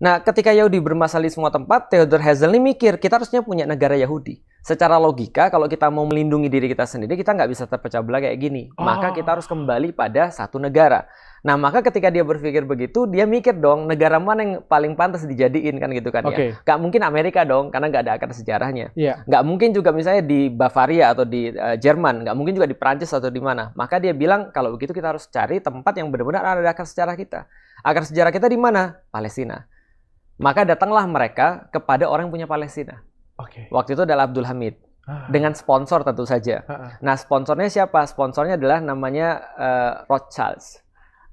Nah, ketika Yahudi bermasalah di semua tempat, Theodor Herzl ini mikir, kita harusnya punya negara Yahudi. Secara logika, kalau kita mau melindungi diri kita sendiri, kita nggak bisa terpecah belah kayak gini. Maka kita harus kembali pada satu negara. Nah, maka ketika dia berpikir begitu, dia mikir dong, negara mana yang paling pantas dijadiin, kan gitu kan ya. Nggak mungkin Amerika dong, karena nggak ada akar sejarahnya. Nggak mungkin juga misalnya di Bavaria atau di Jerman, nggak mungkin juga di Prancis atau di mana. Maka dia bilang, kalau begitu kita harus cari tempat yang benar-benar ada akar sejarah kita. Akar sejarah kita di mana? Palestina. Maka datanglah mereka kepada orang yang punya Palestina. Waktu itu adalah Abdul Hamid. Dengan sponsor tentu saja. Nah, sponsornya siapa? Sponsornya adalah namanya Rothschild.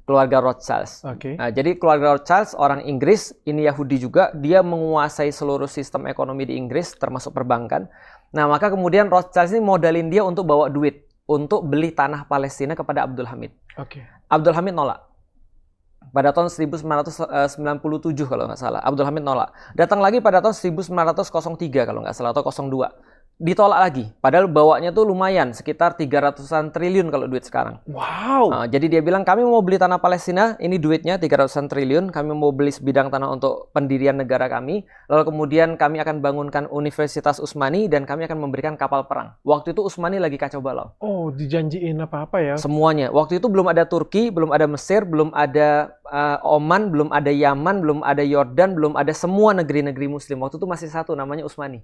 Keluarga Rothschild. Nah, jadi keluarga Rothschild, orang Inggris, ini Yahudi juga, dia menguasai seluruh sistem ekonomi di Inggris, termasuk perbankan. Nah, maka kemudian Rothschild ini modalin dia untuk bawa duit, untuk beli tanah Palestina kepada Abdul Hamid. Abdul Hamid nolak. Pada tahun 1997 kalau nggak salah, Abdul Hamid nolak. Datang lagi pada tahun 1903 kalau nggak salah, atau 02. Ditolak lagi. Padahal bawanya tuh lumayan, sekitar 300-an triliun kalau duit sekarang. Wow. Jadi dia bilang, kami mau beli tanah Palestina, ini duitnya 300-an triliun, kami mau beli sebidang tanah untuk pendirian negara kami, lalu kemudian kami akan bangunkan Universitas Utsmani, dan kami akan memberikan kapal perang. Waktu itu Utsmani lagi kacau balau. Oh, dijanjiin apa-apa ya? Semuanya. Waktu itu belum ada Turki, belum ada Mesir, belum ada Oman, belum ada Yaman, belum ada Yordan, belum ada semua negeri-negeri Muslim. Waktu itu masih satu, namanya Utsmani.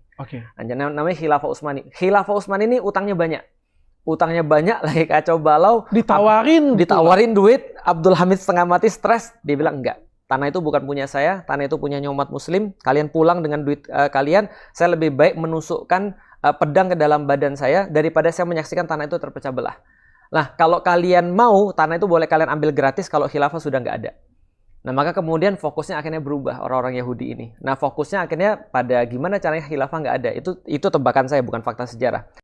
Namanya Khilafah Utsmani. Khilafah Utsmani ini utangnya banyak. Utangnya banyak, lagi kacau balau. Ditawarin duit, Abdul Hamid setengah mati, stres. Dia bilang, enggak. Tanah itu bukan punya saya, tanah itu punya umat Muslim. Kalian pulang dengan duit kalian. Saya lebih baik menusukkan pedang ke dalam badan saya daripada saya menyaksikan tanah itu terpecah belah. Nah, kalau kalian mau, tanah itu boleh kalian ambil gratis kalau khilafah sudah nggak ada. Nah, maka kemudian fokusnya akhirnya berubah orang-orang Yahudi ini. Nah, fokusnya akhirnya pada gimana caranya khilafah nggak ada. Itu tebakan saya, bukan fakta sejarah.